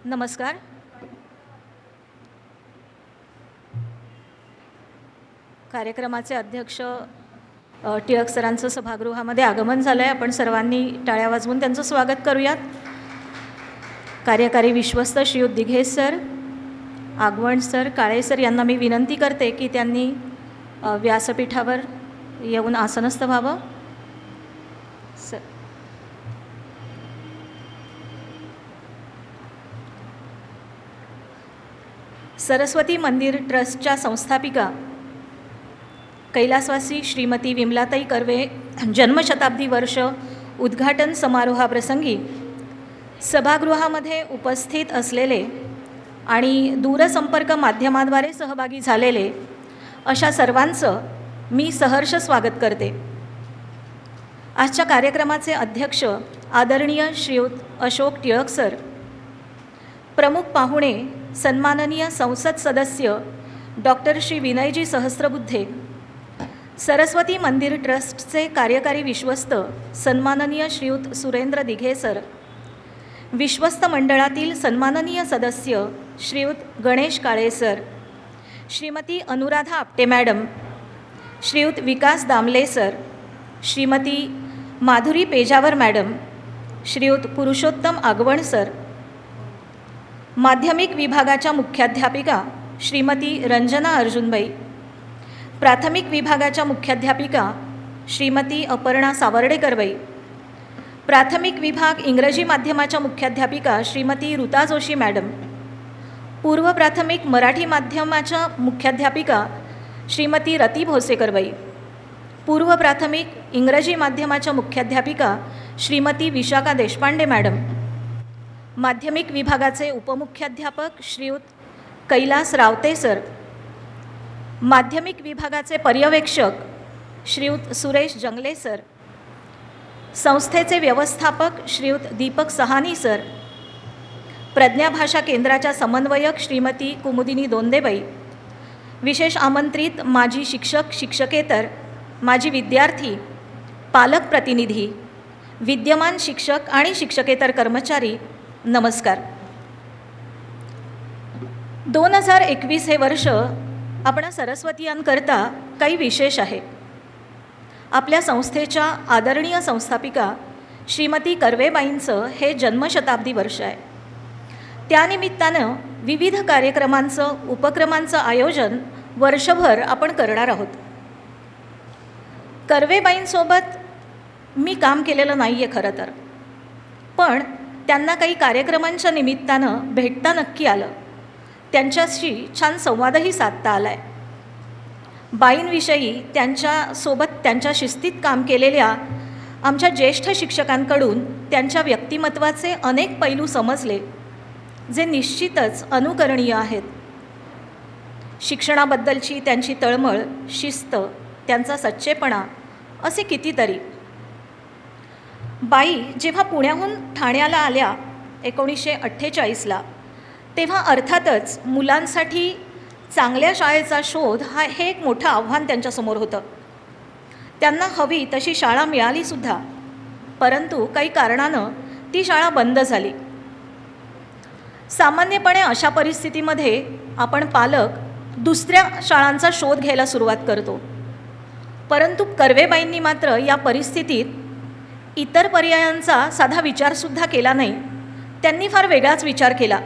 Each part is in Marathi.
नमस्कार. कार्यक्रमाचे अध्यक्ष टिळक सरांचं सभागृहामध्ये आगमन झालं आहे. आपण सर्वांनी टाळ्या वाजवून त्यांचं स्वागत करूयात. कार्यकारी विश्वस्त श्रीयुत दिघे सर, आगवण सर, काळे सर यांना मी विनंती करते की त्यांनी व्यासपीठावर येऊन आसनस्थ व्हावं. सर, सरस्वती मंदिर ट्रस्टच्या संस्थापिका कैलासवासी श्रीमती विमलाताई कर्वे जन्मशताब्दी वर्ष उद्घाटन समारोहाप्रसंगी सभागृहामध्ये उपस्थित असलेले आणि दूरसंपर्क माध्यमाद्वारे सहभागी झालेले अशा सर्वांचं मी सहर्ष स्वागत करते. आजच्या कार्यक्रमाचे अध्यक्ष आदरणीय श्रीयुत अशोक टिळक सर, प्रमुख पाहुणे सन्माननीय संसद सदस्य डॉक्टर श्री विनयजी सहस्त्रबुद्धे, सरस्वती मंदिर ट्रस्टचे कार्यकारी विश्वस्त सन्माननीय श्रीयुत सुरेंद्र दिघे सर, विश्वस्त मंडळातील सन्माननीय सदस्य श्रीयुत गणेश काळे सर, श्रीमती अनुराधा आपटे मॅडम, श्रीयुत विकास दामले सर, श्रीमती माधुरी पेजावर मॅडम, श्रीयुत पुरुषोत्तम आगवण सर, माध्यमिक विभागाच्या मुख्याध्यापिका श्रीमती रंजना अर्जुनबाई, प्राथमिक विभागाच्या मुख्याध्यापिका श्रीमती अपर्णा सावर्डेकरबाई, प्राथमिक विभाग इंग्रजी माध्यमाच्या मुख्याध्यापिका श्रीमती ऋता जोशी मॅडम, पूर्व प्राथमिक मराठी माध्यमाच्या मुख्याध्यापिका श्रीमती रती भोसेकरबाई, पूर्व प्राथमिक इंग्रजी माध्यमाच्या मुख्याध्यापिका श्रीमती विशाखा देशपांडे मॅडम, माध्यमिक विभागाचे उपमुख्याध्यापक श्रीयुत कैलास रावते सर, माध्यमिक विभागाचे पर्यवेक्षक श्रीयुत सुरेश जंगले सर, संस्थेचे व्यवस्थापक श्रीयुत दीपक सहानी सर, प्रज्ञाभाषा केंद्राच्या समन्वयक श्रीमती कुमुदिनी दोंदेबाई, विशेष आमंत्रित माजी शिक्षक शिक्षकेतर, माजी विद्यार्थी, पालक प्रतिनिधी, विद्यमान शिक्षक आणि शिक्षकेतर कर्मचारी, नमस्कार. 2021 हे वर्ष आपण सरस्वतीयांकरता काही विशेष आहे. आपल्या संस्थेच्या आदरणीय संस्थापिका श्रीमती कर्वेबाईंचं हे जन्मशताब्दी वर्ष आहे. त्यानिमित्तानं विविध कार्यक्रमांचं उपक्रमांचं आयोजन वर्षभर आपण करणार आहोत. कर्वेबाईंसोबत मी काम केलेलं नाही आहे खरं तर, पण त्यांना काही कार्यक्रमांच्या निमित्तानं भेटता नक्की आलं. त्यांच्याशी छान संवादही साधता आला आहे. बाईंविषयी त्यांच्यासोबत त्यांच्या शिस्तीत काम केलेल्या आमच्या ज्येष्ठ शिक्षकांकडून त्यांच्या व्यक्तिमत्वाचे अनेक पैलू समजले, जे निश्चितच अनुकरणीय आहेत. शिक्षणाबद्दलची त्यांची तळमळ, शिस्त, त्यांचा सच्चेपणा असे कितीतरी. बाई जेव्हा पुण्याहून ठाण्याला आल्या 1948ला, तेव्हा अर्थातच मुलांसाठी चांगल्या शाळेचा शोध हे एक मोठं आव्हान त्यांच्यासमोर होतं. त्यांना हवी तशी शाळा मिळालीसुद्धा, परंतु काही कारणानं ती शाळा बंद झाली. सामान्यपणे अशा परिस्थितीमध्ये आपण पालक दुसऱ्या शाळांचा शोध घ्यायला सुरुवात करतो, परंतु कर्वेबाईंनी मात्र या परिस्थितीत इतर पर्यायांचा साधा विचारसुद्धा केला नाही. त्यांनी फार वेगळाच विचार केला.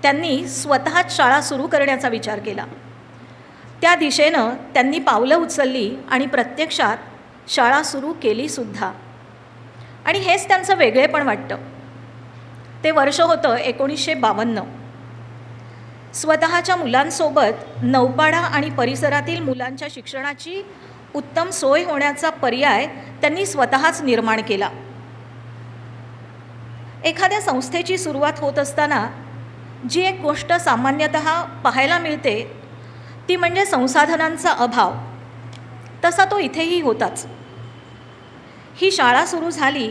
त्यांनी स्वतःच शाळा सुरू करण्याचा विचार केला. त्या दिशेनं त्यांनी पावलं उचलली आणि प्रत्यक्षात शाळा सुरू केलीसुद्धा. आणि हेच त्यांचं वेगळेपण वाटतं. ते वर्ष होतं 1952. स्वतःच्या मुलांसोबत नौपाडा आणि परिसरातील मुलांच्या शिक्षणाची उत्तम सोय होण्याचा पर्याय त्यांनी स्वतःच निर्माण केला. एखाद्या संस्थेची सुरुवात होत असताना जी एक गोष्ट सामान्यतः पाहायला मिळते ती म्हणजे संसाधनांचा अभाव. तसा तो इथेही होताच. ही शाळा सुरू झाली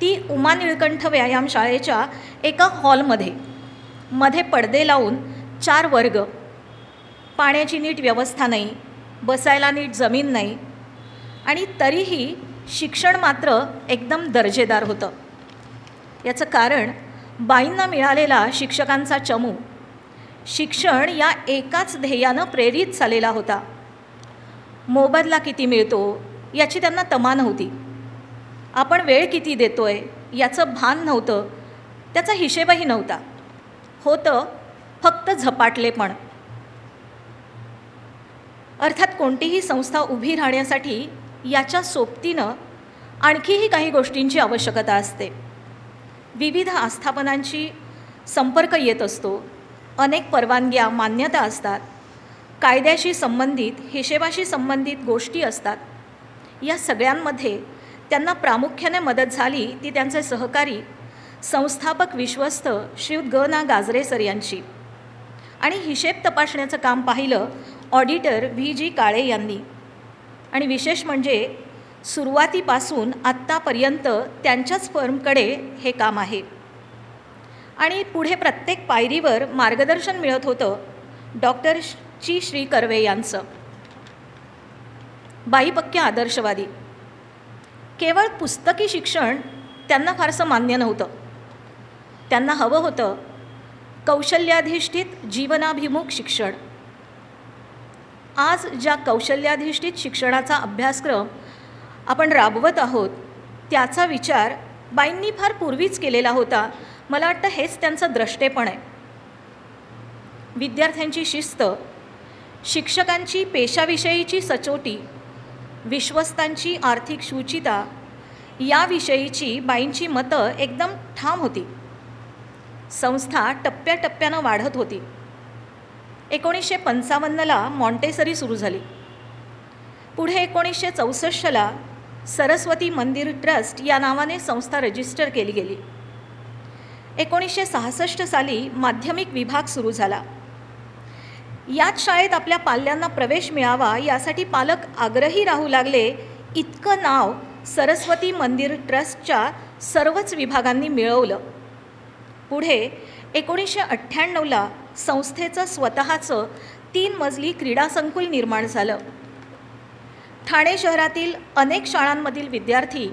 ती उमा निळकंठ व्यायामशाळेच्या एका हॉलमध्ये, मध्ये पडदे लावून 4 वर्ग, पाण्याची नीट व्यवस्था नाही, बसायला नीट जमीन नाही, आणि तरीही शिक्षण मात्र एकदम दर्जेदार होतं. याचं कारण बाईंना मिळालेला शिक्षकांचा चमू शिक्षण या एकाच ध्येयानं प्रेरित झालेला होता. मोबदला किती मिळतो याची त्यांना तमा नव्हती. आपण वेळ किती देतोय याचं भान नव्हतं, त्याचा हिशेबही नव्हता. होतं फक्त झपाटलेपण. अर्थात कोणतीही संस्था उभी राहण्यासाठी याच्या सोबतीनं आणखीही काही गोष्टींची आवश्यकता असते. विविध आस्थापनांची संपर्क येत असतो, अनेक परवानग्या मान्यता असतात, कायद्याशी संबंधित हिशेबाशी संबंधित गोष्टी असतात. या सगळ्यांमध्ये त्यांना प्रामुख्याने मदत झाली ती त्यांचे सहकारी संस्थापक विश्वस्त श्रीयुत ग ना गाजरे सर यांची. आणि हिशेब तपासण्याचं काम पाहिलं ऑडिटर व्ही जी काळे यांनी. आणि विशेष म्हणजे सुरुवातीपासून आत्तापर्यंत त्यांच्याच फर्मकडे हे काम आहे. आणि पुढे प्रत्येक पायरीवर मार्गदर्शन मिळत होतं डॉक्टर श्री कर्वे यांचं. बाई पक्क्या आदर्शवादी. केवळ पुस्तकी शिक्षण त्यांना फारसं मान्य नव्हतं. त्यांना हवं होतं कौशल्याधिष्ठित जीवनाभिमुख शिक्षण. आज ज्या कौशल्याधिष्ठित शिक्षणाचा अभ्यासक्रम आपण राबवत आहोत त्याचा विचार बाईंनी फार पूर्वीच केलेला होता. मला वाटतं हेच त्यांचं द्रष्टेपण आहे. विद्यार्थ्यांची शिस्त, शिक्षकांची पेशाविषयीची सचोटी, विश्वस्तांची आर्थिक शुचिता याविषयीची बाईंची मतं एकदम ठाम होती. संस्था टप्प्याटप्प्यानं वाढत होती. 1955ला मॉन्टेसरी सुरू झाली. पुढे 1964ला सरस्वती मंदिर ट्रस्ट या नावाने संस्था रजिस्टर केली गेली. 1966 साली माध्यमिक विभाग सुरू झाला. याच शाळेत आपल्या पाल्यांना प्रवेश मिळावा यासाठी पालक आग्रही राहू लागले. इतकं नाव सरस्वती मंदिर ट्रस्टच्या सर्वच विभागांनी मिळवलं. पुढे 1998ला संस्थेचं स्वतःचं 3 मजली क्रीडा संकुल निर्माण झालं. ठाणे शहरातील अनेक शाळांमधील विद्यार्थी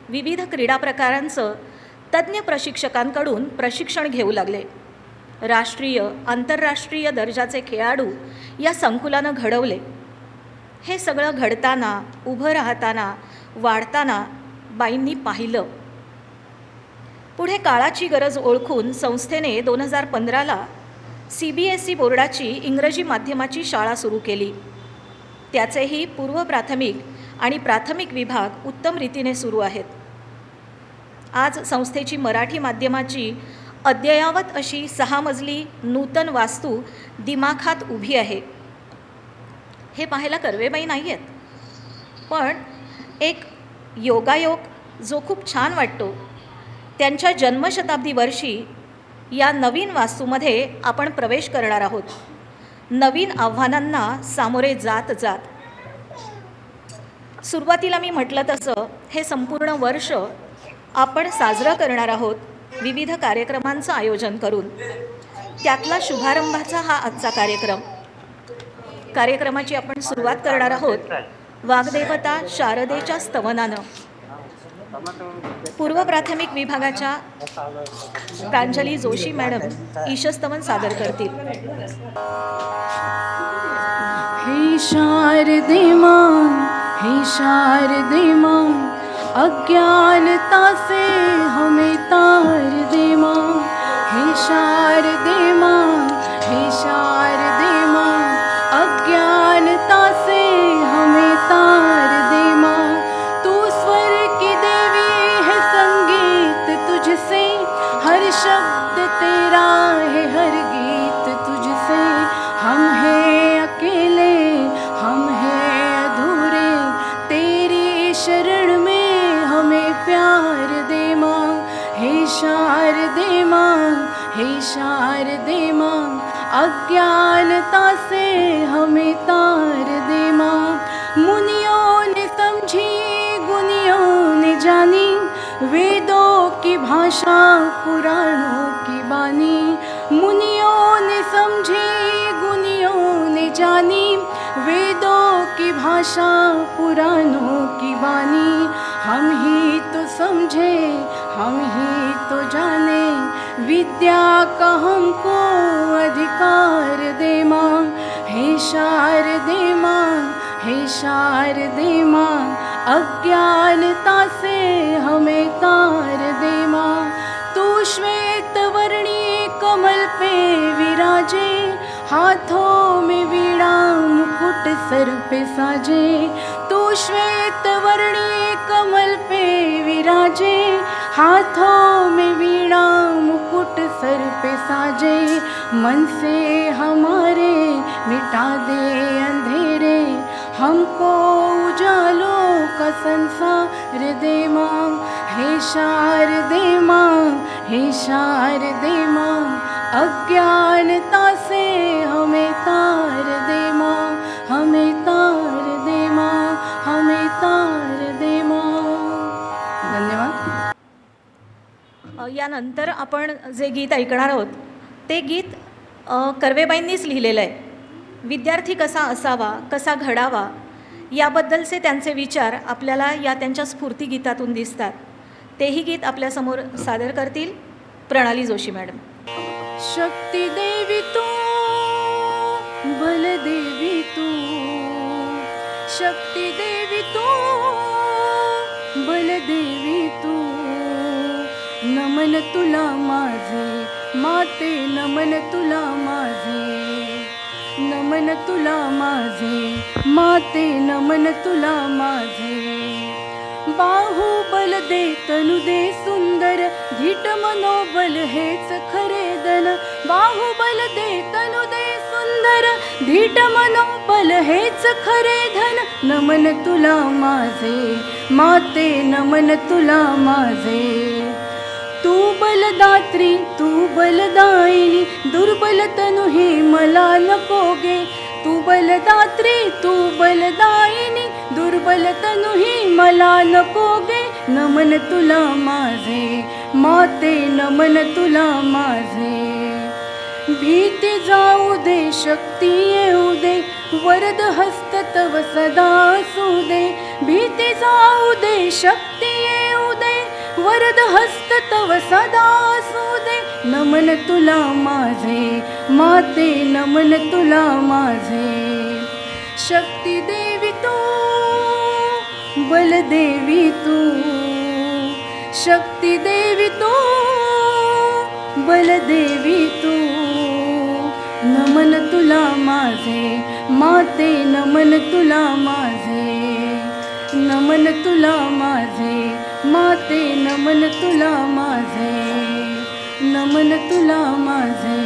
विविध क्रीडा प्रकारांचं तज्ज्ञ प्रशिक्षकांकडून प्रशिक्षण घेऊ लागले. राष्ट्रीय आंतरराष्ट्रीय दर्जाचे खेळाडू या संकुलानं घडवले. हे सगळं घडताना, उभं राहताना, वाढताना बाईंनी पाहिलं. पुढे काळाची गरज ओळखून संस्थेने 2015ला CBSE बोर्डाची इंग्रजी माध्यमाची शाळा सुरू केली. त्याचेही पूर्व प्राथमिक आणि प्राथमिक विभाग उत्तम रीतीने सुरू आहेत. आज संस्थेची मराठी माध्यमाची अद्ययावत अशी 6 मजली नूतन वास्तू दिमाखात उभी आहे. हे पाहायला कर्वेबाई नाही आहेत, पण एक योगायोग जो खूप छान वाटतो. त्यांच्या जन्मशताब्दी वर्षी या नवीन वास्तूमध्ये आपण प्रवेश करणार आहोत. नवीन आव्हानांना सामोरे जात जात सुरुवातीला मी म्हटलं तसं हे संपूर्ण वर्ष आपण साजरं करणार आहोत विविध कार्यक्रमांचं आयोजन करून. त्यातला शुभारंभाचा हा आजचा कार्यक्रमाची आपण सुरुवात करणार आहोत वाग्देवता शारदेच्या स्तवनानं. पूर्व प्राथमिक विभागाच्या प्रांजली जोशी मॅडम ईशस्तवन सादर करतील. हे शारदे मां, हे शारदे मां, अज्ञानता से हमें तार दे मां. हे शारदे मां, हे शारदे मां, अज्ञानता से हमें तार दे मां. तू स्वर की देवी है, संगीत तुझसे, हर शब्द तेरा है, हर गीत तुझसे. हम हैं अकेले, हम हैं अधूरे, तेरी शरण में हमें प्यार दे मां. हे शारदे मां, हे शारदे मां, अज्ञानता से हमें तार दे मां. मुनियों ने समझी, गुनियों ने जानी, वेदों की भाषा पुराणों की बानी. मुनियों ने समझी, गुनियों ने जानी, वेदों की भाषा पुराणों की बानी. हम ही तो समझे, हम ही तो जाने, विद्या का हमको अधिकार दे माँ, हे शारदे माँ, हे शारदे माँ, अज्ञानता से हमें तार दे माँ। तू श्वेत वर्णी कमल पे विराजे, हाथों में वीणा मुकुट सर पे साजे। तू श्वेत वर्णी कमल पे विराजे, हाथों में वीणा मुकुट सर पे साजे। मन से हमारे मिटा दे अंधेरे, हमको उजालों का संसार दे माँ, हे शारदे माँ, हे शारदे माँ, अज्ञानता से हमें तार दे माँ, हमें तार दे माँ, हमें तार दे माँ। धन्यवाद। यानंतर आपण जे गीत ऐकणार आहोत ते गीत कर्वेबाईंनीच लिहिलेलं आहे. विद्यार्थी कसा असावा, कसा घडावा याबद्दलचे त्यांचे विचार आपल्याला या त्यांच्या स्फूर्तिगीतातून दिसतात. तेही गीत आपल्यासमोर सादर करतील प्रणाली जोशी मॅडम. शक्ती देवी तू, बल देवी तू, शक्ती देवी तू, बल देवी तू, नमन तुला माझे माते, नमन तुला माझे, नमन तुला माझे माते, नमन तुला माझे. बाहुबल दे तनु दे सुंदर, धीट मनोबल हेच खरे धन. बाहुबल दे तनु दे सुंदर, धीट मनोबल हेच खरे धन. नमन तुला माझे माते, नमन तुला माझे. तू बलदात्री, तू बलदायिनी, दुर्बल तनु ही मला नको गे. तू बलदात्री, तू बलदायिनी, दुर्बल तनु ही मला नको गे. नमन तुला माझे माते, नमन तुला माझे. भीती जाऊ दे, शक्ती येऊ दे, वरद हस्त तव सदा असू दे. भीती जाऊ दे, शक्ती येऊ दे, वरद हस्त तव सदा असू दे. नमन तुला माझे माते, नमन तुला माझे. शक्ती देवी तू, बल देवी तू, शक्ती देवी तू, बल देवी तू. नमन तुला माझे माते, नमन तुला माझे. नमन तुला माझे माते, नमन तुला माझे. नमन तुला माझे,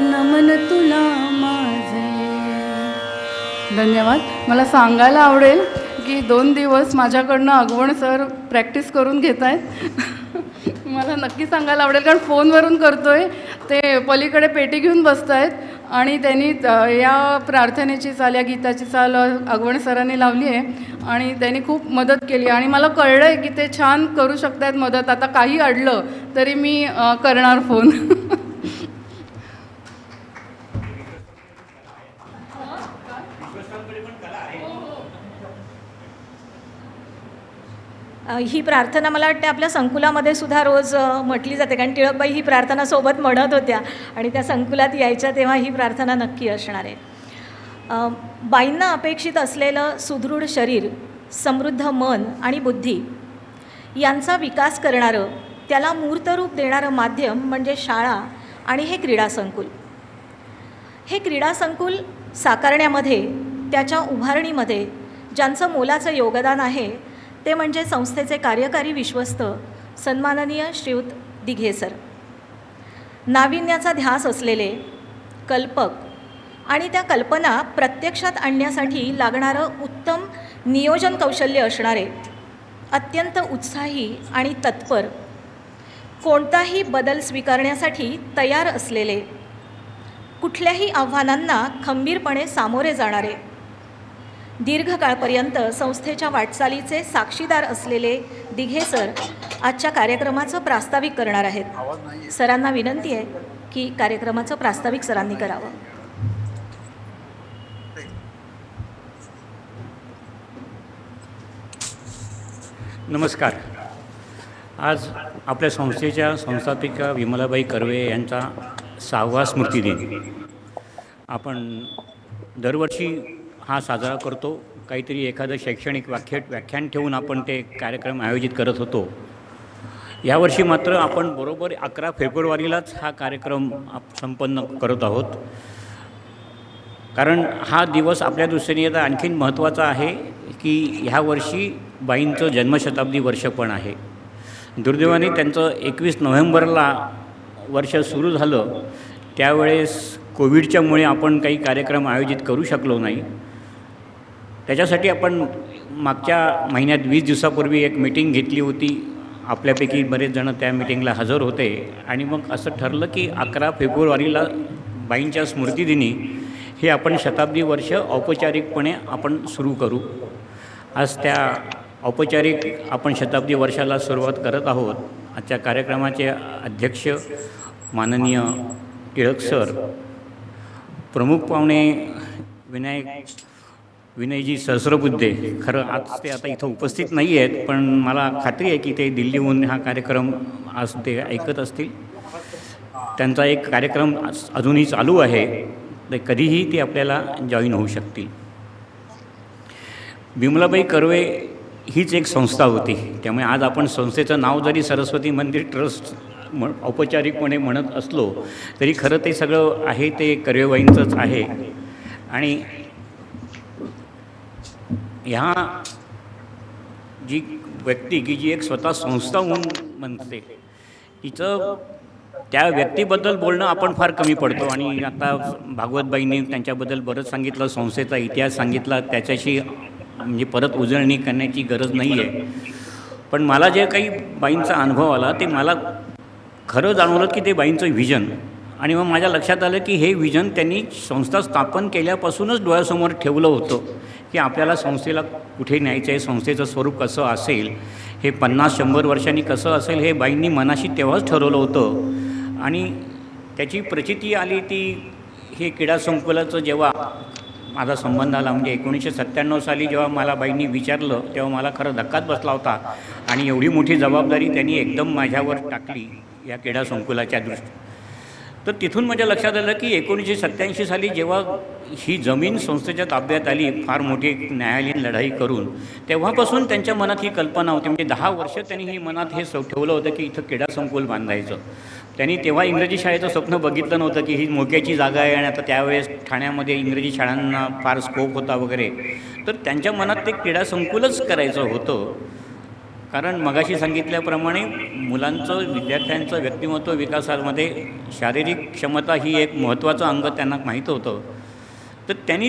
नमन तुला माझे. धन्यवाद. मला सांगायला आवडेल की 2 दिवस माझ्याकडनं अगवण सर प्रॅक्टिस करून घेत आहेत. मला नक्की सांगायला आवडेल कारण फोनवरून करतो आहे. ते पलीकडे पेटी घेऊन बसत आहेत आणि त्यांनी या प्रार्थनेची चाल, या गीताची चाल अगवण सरांनी लावली आहे आणि त्यांनी खूप मदत केली आणि मला कळलं आहे की ते छान करू शकत आहेत मदत. आता काही अडलं तरी मी करणार फोन. ही प्रार्थना मला वाटते आपल्या संकुलामध्ये सुद्धा रोज म्हटली जाते कारण टिळकबाई ही प्रार्थना सोबत म्हणत होत्या आणि त्या संकुलात यायच्या तेव्हा ही प्रार्थना नक्की असणार आहे. बाईंना अपेक्षित असलेलं सुदृढ शरीर, समृद्ध मन आणि बुद्धी यांचा विकास करणारं, त्याला मूर्तरूप देणारं माध्यम म्हणजे शाळा आणि हे क्रीडा संकुल. हे क्रीडा संकुल साकारण्यामध्ये, त्याच्या उभारणीमध्ये ज्यांचं मोलाचं योगदान आहे ते म्हणजे संस्थेचे कार्यकारी विश्वस्त सन्माननीय श्रीयुत दिघे सर. नाविन्याचा ध्यास असलेले, कल्पक आणि त्या कल्पना प्रत्यक्षात आणण्यासाठी लागणारं उत्तम नियोजन कौशल्य असणारे, अत्यंत उत्साही आणि तत्पर, कोणताही बदल स्वीकारण्यासाठी तयार असलेले, कुठल्याही आव्हानांना खंबीरपणे सामोरे जाणारे, दीर्घकाळपर्यंत संस्थेच्या वाटचालीचे साक्षीदार असलेले दिघे सर आजच्या कार्यक्रमाचं प्रास्ताविक करणार आहेत. सरांना विनंती आहे की कार्यक्रमाचं प्रास्ताविक सरांनी करावं. नमस्कार. आज आपल्या संस्थेच्या संस्थापिका विमलाबाई कर्वे यांचा 6वा स्मृतिदिन आपण दरवर्षी हा साजरा करतो. काहीतरी एखादं शैक्षणिक व्याख्यान ठेवून आपण ते कार्यक्रम आयोजित करत होतो. यावर्षी मात्र आपण बरोबर 11 फेब्रुवारीलाच हा कार्यक्रम संपन्न करत आहोत. कारण हा दिवस आपल्या दृष्टीने आता आणखीन महत्त्वाचा आहे की ह्या वर्षी बाईंचं जन्मशताब्दी वर्ष पण आहे. दुर्दैवाने त्यांचं 21 नोव्हेंबरला वर्ष सुरू झालं, त्यावेळेस कोविडच्यामुळे आपण काही कार्यक्रम आयोजित करू शकलो नाही. त्याच्यासाठी आपण मागच्या महिन्यात 20 दिवसापूर्वी एक मीटिंग घेतली होती. आपल्यापैकी बरेच जण त्या मीटिंगला हजर होते आणि मग असं ठरलं की 11 फेब्रुवारीला बाईंच्या स्मृतिदिनी हे आपण शताब्दी वर्ष औपचारिकपणे आपण सुरू करू. आज त्या औपचारिक आपण शताब्दी वर्षाला सुरुवात करत आहोत. आजच्या कार्यक्रमाचे अध्यक्ष माननीय टिळक सर, प्रमुख पाहुणे विनयजी सहस्रबुद्धे. खरं आज ते आता इथं उपस्थित नाही आहेत, पण मला खात्री आहे की ते दिल्लीहून हा कार्यक्रम आज ते ऐकत असतील. त्यांचा एक कार्यक्रम अजूनही चालू आहे, तर कधीही ते आपल्याला जॉईन होऊ शकतील. विमलाबाई कर्वे हीच एक संस्था होती, त्यामुळे आज आपण संस्थेचं नाव जरी सरस्वती मंदिर ट्रस्ट औपचारिकपणे म्हणत असलो तरी खरं ते सगळं आहे ते कर्वेबाईंचंच आहे. आणि ह्या जी व्यक्ती की जी एक स्वतः संस्था होऊन म्हणते, तिचं त्या व्यक्तीबद्दल बोलणं आपण फार कमी पडतो. आणि आता भागवतबाईंनी त्यांच्याबद्दल बरंच सांगितलं, संस्थेचा इतिहास सांगितला, त्याच्याशी म्हणजे परत उजळणी करण्याची गरज नाही आहे. पण मला जे काही बाईंचा अनुभव आला ते मला खरं जाणवलं की ते बाईंचं व्हिजन. आणि मग माझ्या लक्षात आलं की हे व्हिजन त्यांनी संस्था स्थापन केल्यापासूनच डोळ्यासमोर ठेवलं होतं की आपल्याला संस्थेला कुठे न्यायचं आहे, संस्थेचं स्वरूप कसं असेल, हे 50-100 वर्षांनी कसं असेल, हे बाईंनी मनाशी तेव्हाच ठरवलं होतं. आणि त्याची प्रचिती आली ती हे क्रीडा संकुलाचं जेव्हा माझा संबंध आला, म्हणजे 1997 साली जेव्हा मला बाईंनी विचारलं तेव्हा मला खरं धक्काच बसला होता. आणि एवढी मोठी जबाबदारी त्यांनी एकदम माझ्यावर टाकली या क्रीडा संकुलाच्या दृष्टीने. तर तिथून माझ्या लक्षात आलं की 1987 साली जेव्हा ही जमीन संस्थेच्या ताब्यात आली, फार मोठी न्यायालयीन लढाई करून, तेव्हापासून त्यांच्या मनात ही कल्पना होती. म्हणजे 10 वर्ष त्यांनी ही मनात हे ठेवलं होतं की इथं क्रीडा संकुल बांधायचं. त्यांनी तेव्हा इंग्रजी शाळेचं स्वप्न बघितलं नव्हतं की ही मोक्याची जागा आहे आणि आता त्यावेळेस ठाण्यामध्ये इंग्रजी शाळांना फार स्कोप होता वगैरे. तर त्यांच्या मनात ते क्रीडा संकुलच करायचं होतं. कारण मगाशी सांगितल्याप्रमाणे मुलांचं, विद्यार्थ्यांचं व्यक्तिमत्व विकासामध्ये शारीरिक क्षमता ही एक महत्त्वाचं अंग त्यांना माहीत होतं. तर त्यांनी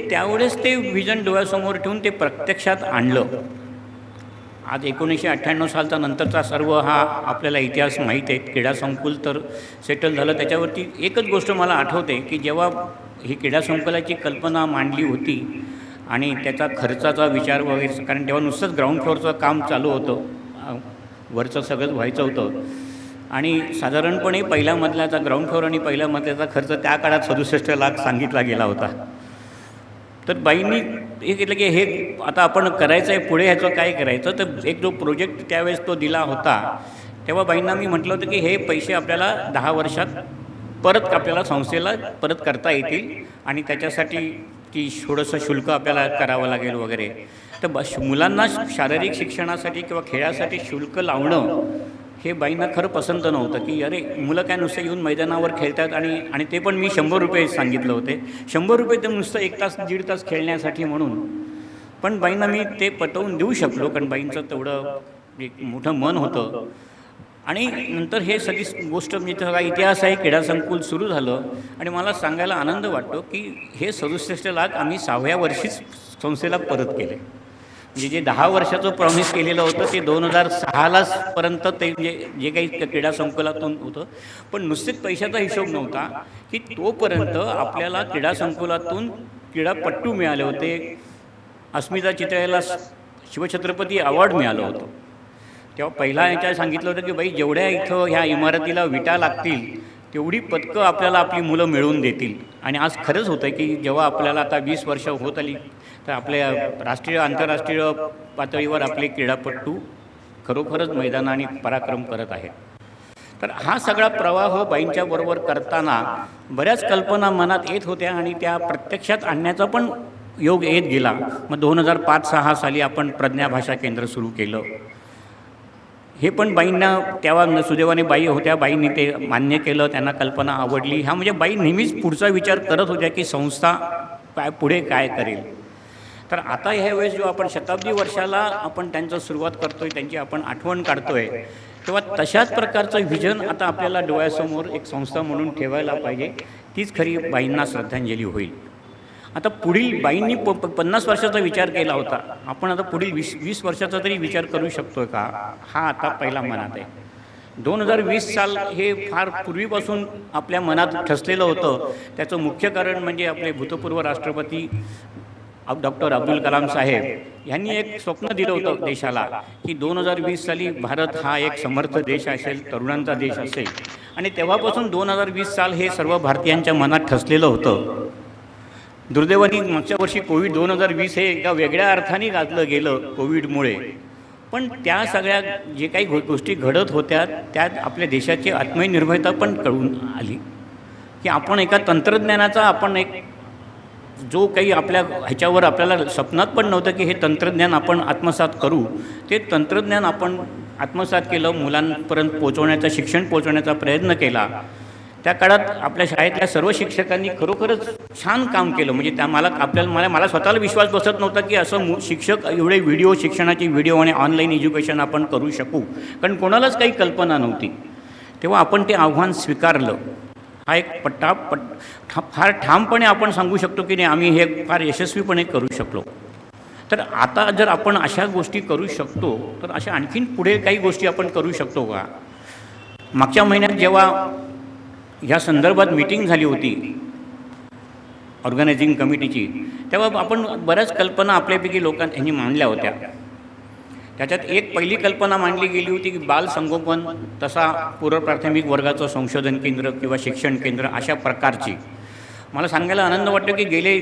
त्यावेळेस ते व्हिजन डोळ्यासमोर ठेवून ते प्रत्यक्षात आणलं. आज 1998 सालचा नंतरचा सर्व हा आपल्याला इतिहास माहीत आहे. क्रीडा संकुल तर सेटल झालं. त्याच्यावरती एकच गोष्ट मला आठवते की जेव्हा ही क्रीडा संकुलाची कल्पना मांडली होती आणि त्याचा खर्चाचा विचार वगैरे, कारण तेव्हा नुसतंच ग्राउंड फ्लोअरचं काम चालू होतं, वरचं सगळंच व्हायचं होतं. आणि साधारणपणे पहिल्या मजल्याचा ग्राउंड फ्लोअर आणि पहिल्या मजल्याचा खर्च त्या काळात 67 लाख सांगितला गेला होता. तर बाईंनी हे केलं की हे आता आपण करायचं आहे, पुढे ह्याचं काय करायचं. तर एक जो प्रोजेक्ट त्यावेळेस तो दिला होता, तेव्हा बाईंना मी म्हटलं होतं की हे पैसे आपल्याला 10 वर्षात परत आपल्याला संस्थेला परत करता येतील आणि त्याच्यासाठी की थोडंसं शुल्क आपल्याला करावं लागेल वगैरे. तर मुलांना शारीरिक शिक्षणासाठी किंवा खेळासाठी शुल्क लावणं हे बाईंना खरं पसंत नव्हतं. की अरे मुलं काय नुसतं येऊन मैदानावर खेळतात आणि ते पण मी 100 रुपये सांगितलं होते. 100 रुपये ते नुसतं 1 तास 1.5 तास खेळण्यासाठी म्हणून. पण बाईंना मी ते पटवून देऊ शकलो, कारण बाईंचं तेवढं एक मोठं मन होतं. आणि नंतर हे सगळी गोष्ट म्हणजे सगळा इतिहास आहे. क्रीडा संकुल सुरू झालं आणि मला सांगायला आनंद वाटतो की हे 67 लाख आम्ही 6व्या वर्षीच संस्थेला परत केले. म्हणजे जे 10 वर्षाचं प्रॉमिस केलेलं होतं ते 2006लाच पर्यंत ते जे काही क्रीडा संकुलातून होतं. पण नुसतेच पैशाचा हिशोब नव्हता की तोपर्यंत आपल्याला क्रीडा संकुलातून क्रीडापटू मिळाले होते. अस्मिता चितळेला शिवछत्रपती अवॉर्ड मिळालं होतं. तेव्हा पहिला याच्या सांगितलं होतं की बाई जेवढ्या इथं ह्या इमारतीला विटा लागतील तेवढी पदकं आपल्याला आपली मुलं मिळवून देतील. आणि आज खरंच होतं की जेव्हा आपल्याला आता 20 वर्ष होत आली तर आपल्या राष्ट्रीय आंतरराष्ट्रीय पातळीवर आपले क्रीडापटू खरोखरच मैदानाने पराक्रम करत आहेत. तर हा सगळा प्रवाह बाईंच्या बरोबर करताना बऱ्याच कल्पना मनात येत होत्या आणि त्या प्रत्यक्षात आणण्याचा पण योग येत गेला. मग 2005-06 साली आपण प्रज्ञा भाषा केंद्र सुरू केलं. हे पण बाईंना तेव्हा सुदैवाने बाई होत्या, बाईंनी ते मान्य केलं, त्यांना कल्पना आवडली. ह्या म्हणजे बाई नेहमीच पुढचा विचार करत होत्या की संस्था पुढे काय करेल. तर आता ह्यावेळेस जो आपण शताब्दी वर्षाला आपण त्यांचं सुरुवात करतोय, त्यांची आपण आठवण काढतोय, तेव्हा तशाच प्रकारचं व्हिजन आता आपल्याला डोळ्यासमोर एक संस्था म्हणून ठेवायला पाहिजे. तीच खरी बाईंना श्रद्धांजली होईल. आता पुढील बाईंनी 50 वर्षाचा विचार केला होता, आपण आता पुढील 20 वर्षाचा तरी विचार करू शकतो का, हा आता पहिला मनात आहे. 2020 साल हे फार पूर्वीपासून आपल्या मनात ठसलेलं होतं. त्याचं मुख्य कारण म्हणजे आपले भूतपूर्व राष्ट्रपती डॉक्टर अब्दुल कलाम साहेब यांनी एक स्वप्न दिलं होतं देशाला की 2020 साली भारत हा एक समर्थ देश असेल, तरुणांचा देश असेल. आणि तेव्हापासून 2020 साल हे सर्व भारतीयांच्या मनात ठसलेलं होतं. दुर्दैवाने मागच्या वर्षी कोविड 2020 हे एका वेगळ्या अर्थाने गाजलं गेलं कोविडमुळे. पण त्या सगळ्या जे काही गोष्टी घडत होत्या त्यात आपल्या देशाची आत्मनिर्भरता पण कळून आली की आपण एका तंत्रज्ञानाचा आपण एक जो काही आपल्या ह्याच्यावर आपल्याला स्वप्नात पण नव्हतं की हे तंत्रज्ञान आपण आत्मसात करू, ते तंत्रज्ञान आपण आत्मसात केलं, मुलांपर्यंत पोहोचवण्याचा, शिक्षण पोहोचवण्याचा प्रयत्न केला. त्या काळात आपल्या शाळेतल्या सर्व शिक्षकांनी खरोखरच छान काम केलं. म्हणजे त्या मला स्वतःला विश्वास बसत नव्हता की असं शिक्षक एवढे व्हिडिओ, शिक्षणाचे व्हिडिओ आणि ऑनलाईन एज्युकेशन आपण करू शकू, कारण कोणालाच काही कल्पना नव्हती. तेव्हा आपण ते आव्हान स्वीकारलं. हा एक फार ठामपणे आपण सांगू शकतो की नाही, आम्ही हे फार यशस्वीपणे करू शकलो. तर आता जर आपण अशा गोष्टी करू शकतो तर अशा आणखीन पुढे काही गोष्टी आपण करू शकतो का. मागच्या महिन्यात जेव्हा ह्या संदर्भात मीटिंग झाली होती ऑर्गनायझिंग कमिटीची, तेव्हा आपण बऱ्याच कल्पना आपल्यापैकी लोकांनी मांडल्या होत्या. त्याच्यात एक पहिली कल्पना मांडली गेली होती की बाल संगोपन, तसा पूर्व प्राथमिक वर्गाचं संशोधन केंद्र किंवा शिक्षण केंद्र अशा प्रकारची. मला सांगायला आनंद वाटतो की गेले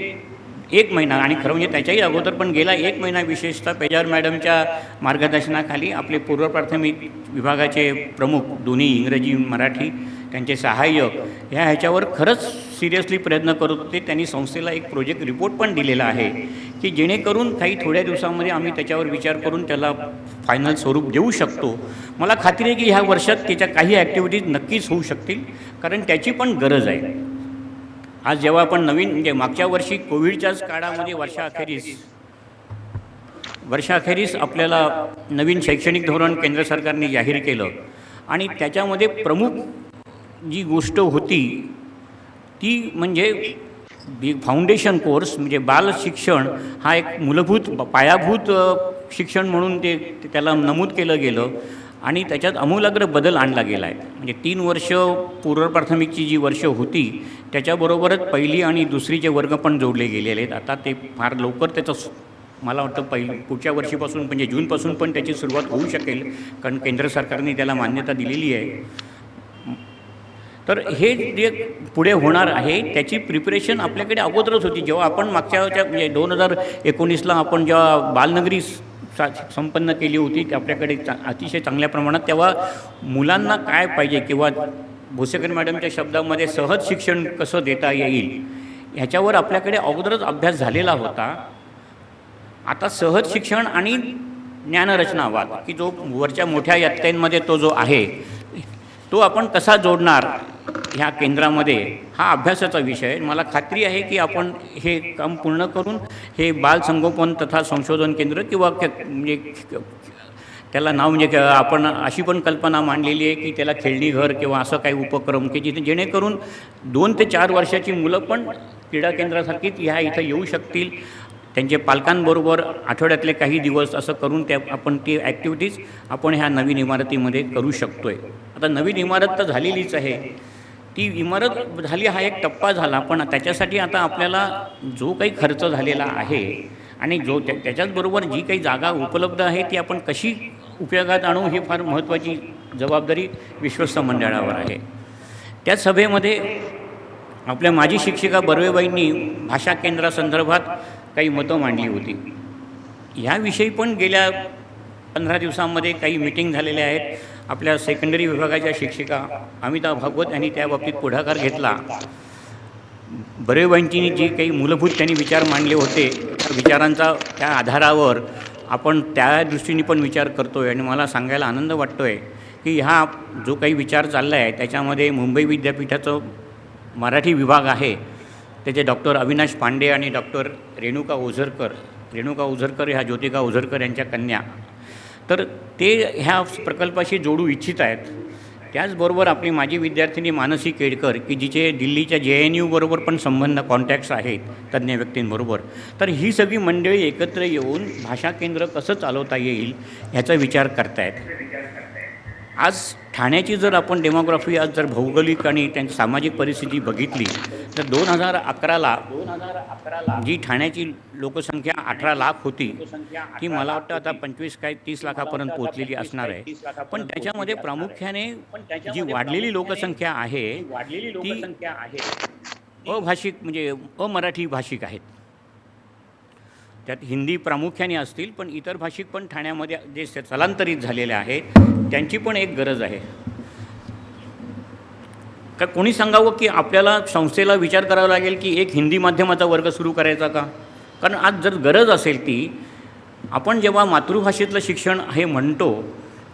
1 महिना आणि खरं म्हणजे त्याच्याही अगोदर पण गेला 1 महिना विशेषतः पेजावर मॅडमच्या मार्गदर्शनाखाली आपले पूर्व प्राथमिक विभागाचे प्रमुख दोन्ही इंग्रजी मराठी त्यांचे सहाय्यक ह्याच्यावर खरंच सिरियसली प्रयत्न करत होते. त्यांनी संस्थेला एक प्रोजेक्ट रिपोर्ट पण दिलेला आहे की जेणेकरून काही थोड्या दिवसामध्ये आम्ही त्याच्यावर विचार करून त्याला फायनल स्वरूप देऊ शकतो. मला खात्री आहे की ह्या वर्षात त्याच्या काही ॲक्टिव्हिटीज नक्कीच होऊ शकतील, कारण त्याची पण गरज आहे. आज जेव्हा आपण नवीन म्हणजे मागच्या वर्षी कोविडच्याच काळामध्ये वर्षाअखेरीस आपल्याला नवीन शैक्षणिक धोरण केंद्र सरकारने जाहीर केलं आणि त्याच्यामध्ये प्रमुख जी गोष्ट होती ती म्हणजे फाउंडेशन कोर्स म्हणजे बाल शिक्षण हा एक मूलभूत पायाभूत शिक्षण म्हणून त्याला नमूद केलं गेलं आणि त्याच्यात आमूलाग्र बदल आणला गेला आहे. म्हणजे 3 वर्ष पूर्व प्राथमिकची जी वर्ष होती त्याच्याबरोबरच पहिली आणि दुसरीचे वर्ग पण जोडले गेलेले आहेत. आता ते फार लवकर त्याचं मला वाटतं पुढच्या वर्षीपासून म्हणजे जूनपासून पण त्याची सुरुवात होऊ शकेल, कारण केंद्र सरकारने त्याला मान्यता दिलेली आहे. तर हे जे पुढे होणार आहे त्याची प्रिपरेशन आपल्याकडे अगोदरच होती. जेव्हा आपण मागच्या म्हणजे 2019ला आपण जेव्हा बालनगरी संपन्न केली होती ते आपल्याकडे अतिशय चांगल्या प्रमाणात, तेव्हा मुलांना काय पाहिजे किंवा भोसेकर मॅडमच्या शब्दामध्ये सहज शिक्षण कसं देता येईल ह्याच्यावर आपल्याकडे अगोदरच अभ्यास झालेला होता. आता सहज शिक्षण आणि ज्ञानरचनावाद की जो वरच्या मोठ्या इयत्तेमध्ये तो जो आहे तो आपण कसा जोडणार ह्या केंद्रामध्ये, हा अभ्यासाचा विषय आहे. मला खात्री आहे की आपण हे काम पूर्ण करून हे बाल संगोपन तथा संशोधन केंद्र किंवा म्हणजे त्याला नाव म्हणजे आपण अशी पण कल्पना मांडलेली आहे की त्याला खेळणी घर किंवा असं काही उपक्रम की जिथे जेणेकरून 2 ते 4 वर्षाची मुलं पण क्रीडा केंद्रासारखीच ह्या इथं येऊ शकतील. त्यांचे पालकांबरोबर आठवड्यातले काही दिवस असं करून आपण ती ॲक्टिव्हिटीज आपण ह्या नवीन इमारतीमध्ये करू शकतो आहे. आता नवीन इमारत तर झालेलीच आहे, ती इमारत झाली हा एक टप्पा झाला, पण त्याच्यासाठी आता आपल्याला जो काही खर्च झालेला आहे आणि त्याच्याचबरोबर जी काही जागा उपलब्ध आहे ती आपण कशी उपयोगात आणू ही फार महत्त्वाची जबाबदारी विश्वस्त मंडळावर आहे. त्या सभेमध्ये आपल्या माजी शिक्षिका बर्वेबाईंनी भाषा केंद्रासंदर्भात काही मतं मांडली होती. ह्याविषयी पण गेल्या 15 दिवसांमध्ये काही मीटिंग झालेल्या आहेत. आपल्या सेकंडरी विभागाच्या शिक्षिका अमिता भागवत यांनी त्या बाबतीत पुढाकार घेतला. बर्वेबाईंची जी काही मूलभूत त्यांनी विचार मांडले होते, त्या विचारांचा त्या आधारावर आपण त्या दृष्टीने पण विचार करतो आहे. आणि मला सांगायला आनंद वाटतो आहे की हा जो काही विचार चालला आहे त्याच्यामध्ये मुंबई विद्यापीठाचं मराठी विभाग आहे, त्याचे डॉक्टर अविनाश पांडे आणि डॉक्टर रेणुका ओझरकर ह्या ज्योतिका ओझरकर यांच्या कन्या, तर ते ह्या प्रकल्पाशी जोडू इच्छित आहेत. त्याचबरोबर आपली माजी विद्यार्थिनी मानसी केडकर की जिचे दिल्लीच्या JNU बरोबर पण संबंध कॉन्टॅक्ट्स आहेत तज्ज्ञ व्यक्तींबरोबर, तर ही सगळी मंडळी एकत्र येऊन भाषा केंद्र कसं चालवता येईल ह्याचा विचार करतायत. आज ठाण्याची जर आपण डेमोग्राफी आज जर भौगोलिक आणि त्यांची सामाजिक परिस्थिती बघितली तर 2011ला जी ठाण्याची लोकसंख्या 18 लाख होती ती मला वाटतं आता 25-30 लाखापर्यंत पोहोचलेली असणार आहे. पण त्याच्यामध्ये प्रामुख्याने जी वाढलेली लोकसंख्या आहे ती अभाषिक म्हणजे अमराठी भाषिक आहेत. त्यात हिंदी प्रामुख्याने असतील, पण इतर भाषिक पण ठाण्यामध्ये जे स्थलांतरित झालेले आहेत त्यांची पण एक गरज आहे. का कोणी सांगावं की आपल्याला संस्थेला विचार करावा लागेल की एक हिंदी माध्यमाचा वर्ग सुरू करायचा का? कारण आज जर गरज असेल ती, आपण जेव्हा मातृभाषेतलं शिक्षण हे म्हणतो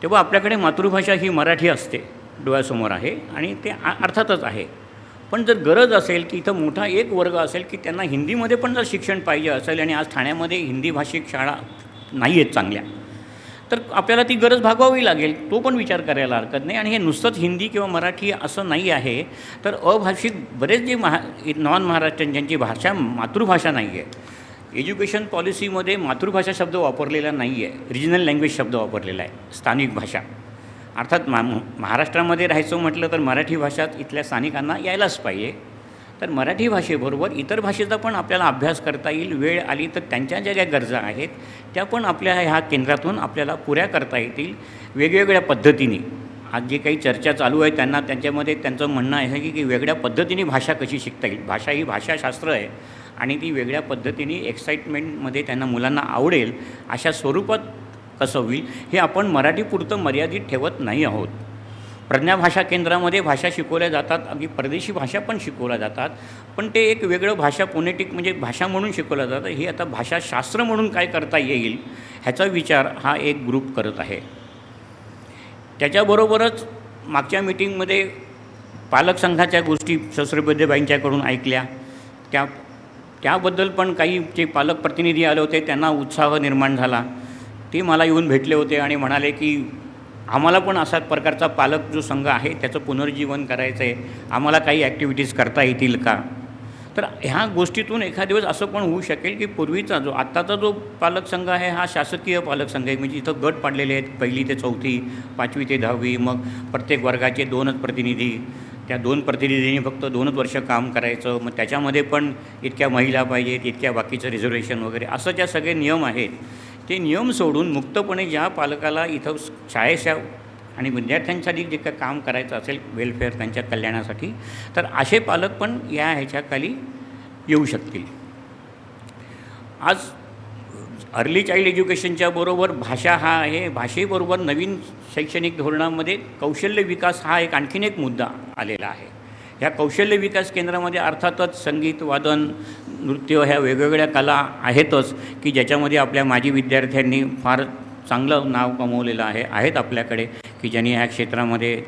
तेव्हा आपल्याकडे मातृभाषा ही मराठी असते, डोळ्यासमोर आहे आणि ते अर्थातच आहे. पण जर गरज असेल की इथं मोठा एक वर्ग असेल की त्यांना हिंदीमध्ये पण जर शिक्षण पाहिजे असेल आणि आज ठाण्यामध्ये हिंदी भाषिक शाळा नाही आहेत चांगल्या, तर आपल्याला ती गरज भागवावी लागेल. तो पण विचार करायला हरकत नाही. आणि हे नुसतंच हिंदी किंवा मराठी असं नाही आहे, तर अभाषिक बरेच जे नॉन महाराष्ट्रीयन ज्यांची भाषा मातृभाषा नाही आहे, एज्युकेशन पॉलिसीमध्ये मातृभाषा शब्द वापरलेला नाही आहे, रिजनल लँग्वेज शब्द वापरलेला आहे, स्थानिक भाषा. अर्थात महाराष्ट्रामध्ये राहायचं म्हटलं तर मराठी भाषाच इथल्या स्थानिकांना यायलाच पाहिजे. तर मराठी भाषेबरोबर इतर भाषेचा पण आपल्याला अभ्यास करता येईल. वेळ आली तर त्यांच्या ज्या गरजा आहेत त्या पण आपल्या ह्या केंद्रातून आपल्याला पुऱ्या करता येतील वेगवेगळ्या पद्धतीने. आज जे काही चर्चा चालू आहे त्यांना त्यांच्यामध्ये त्यांचं म्हणणं आहे की वेगळ्या पद्धतीने भाषा कशी शिकता येईल. भाषा ही भाषाशास्त्र आहे आणि ती वेगळ्या पद्धतीने एक्साइटमेंटमध्ये त्यांना मुलांना आवडेल अशा स्वरूपात कसं होईल हे आपण मराठीपुरतं मर्यादित ठेवत नाही आहोत. प्रज्ञा भाषा केंद्रामध्ये भाषा शिकवल्या जातात, अगदी परदेशी भाषा पण शिकवल्या जातात, पण ते एक वेगळं भाषा फोनेटिक म्हणजे भाषा म्हणून शिकवलं जातं. हे आता भाषाशास्त्र म्हणून काय करता येईल ह्याचा विचार हा एक ग्रुप करत आहे. त्याच्याबरोबरच मागच्या मीटिंगमध्ये पालक संघाच्या गोष्टी सहस्रबुद्धेबाईंच्याकडून ऐकल्या. त्याबद्दल पण काही जे पालक प्रतिनिधी आले होते त्यांना उत्साह निर्माण झाला. ते मला येऊन भेटले होते आणि म्हणाले की आम्हाला पण असा प्रकारचा पालक जो संघ आहे त्याचं पुनर्जीवन करायचं आहे, आम्हाला काही ॲक्टिव्हिटीज करता येतील का? तर ह्या गोष्टीतून एखाद्या दिवस असं पण होऊ शकेल की पूर्वीचा जो आत्ताचा जो पालक संघ आहे हा शासकीय पालक संघ आहे. म्हणजे इथं गट पाडलेले आहेत, 1ली ते 4थी, 5वी ते 10वी, मग प्रत्येक वर्गाचे 2च प्रतिनिधी, त्या 2 प्रतिनिधींनी फक्त 2च वर्ष काम करायचं. मग त्याच्यामध्ये पण इतक्या महिला पाहिजेत, इतक्या बाकीचं रिझर्वेशन वगैरे असं ज्या सगळे नियम आहेत ते नियम सोडून मुक्तपणे ज्या पालकाला इथं शाळेच्या आणि विद्यार्थ्यांसाठी जे काही काम करायचं असेल वेलफेअर त्यांच्या कल्याणासाठी, तर असे पालक पण या ह्याच्याखाली येऊ शकतील. आज अर्ली चाइल्ड एज्युकेशनच्या बरोबर भाषा हा आहे. भाषेबरोबर नवीन शैक्षणिक धोरणामध्ये कौशल्य विकास हा एक आणखीन एक मुद्दा आलेला आहे. ह्या कौशल्य विकास केंद्रामध्ये अर्थातच संगीत, वादन, नृत्य ह्या वेगवेगळ्या कला आहेतच की ज्याच्यामध्ये आपल्या माजी विद्यार्थ्यांनी फार चांगलं नाव कमवलेलं आहेत आपल्याकडे की ज्यांनी ह्या क्षेत्रामध्ये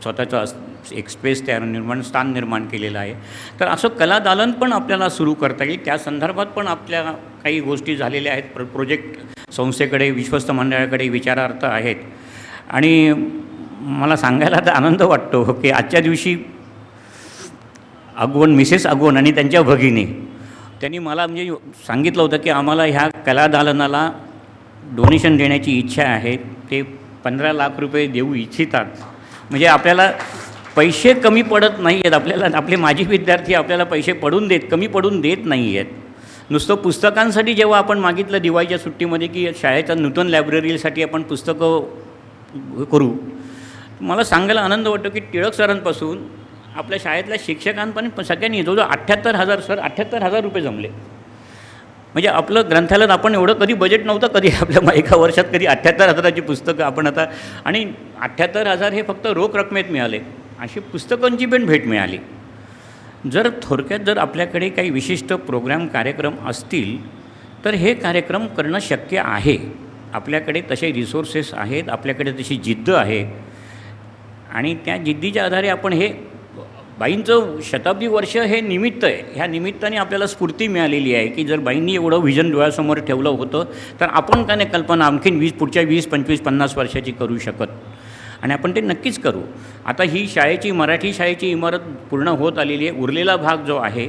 स्वतःचं एक स्पेस स्थान निर्माण केलेलं आहे. तर असं कलादालन पण आपल्याला सुरू करता येईल. त्या संदर्भात पण आपल्या काही गोष्टी झालेल्या आहेत. प्रोजेक्ट संस्थेकडे, विश्वस्त मंडळाकडे विचारार्थ आहेत. आणि मला सांगायला तर आनंद वाटतो की आजच्या दिवशी मिसेस अगवण आणि त्यांच्या भगिनी त्यांनी मला म्हणजे सांगितलं होतं की आम्हाला ह्या कलादालनाला डोनेशन देण्याची इच्छा आहे. ते 15 लाख रुपये देऊ इच्छितात. म्हणजे आपल्याला पैसे कमी पडत नाही आहेत. आपल्याला आपले माजी विद्यार्थी आपल्याला पैसे कमी पडून देत नाही आहेत. नुसतं पुस्तकांसाठी जेव्हा आपण मागितलं दिवाळीच्या सुट्टीमध्ये की शाळेच्या नूतन लायब्ररीसाठी आपण पुस्तकं करू, मला सांगायला आनंद वाटतो की टिळक सरांपासून आपल्या शाळेतल्या शिक्षकांपर्यंत सगळ्यांनी जवळजवळ 78,000 रुपये जमले. म्हणजे आपलं ग्रंथालयात आपण एवढं कधी बजेट नव्हतं, कधी आपल्या एका वर्षात कधी 78,000ची पुस्तकं आपण आता, आणि 78,000 हे फक्त रोख रकमेत मिळाले, अशी पुस्तकांची पण भेट मिळाली. जर थोडक्यात जर आपल्याकडे काही विशिष्ट प्रोग्राम कार्यक्रम असतील तर हे कार्यक्रम करणं शक्य आहे. आपल्याकडे तसे रिसोर्सेस आहेत, आपल्याकडे तशी जिद्द आहे, आणि त्या जिद्दीच्या आधारे आपण हे बाईंचं शताब्दी वर्ष हे निमित्त आहे. ह्या निमित्ताने आपल्याला स्फूर्ती मिळालेली आहे की जर बाईंनी एवढं व्हिजन डोळ्यासमोर ठेवलं होतं तर आपण का नाही कल्पना आणखीन पुढच्या 20, 25, 50 वर्षाची करू शकत, आणि आपण ते नक्कीच करू. आता ही मराठी शाळेची इमारत पूर्ण होत आलेली आहे. उरलेला भाग जो आहे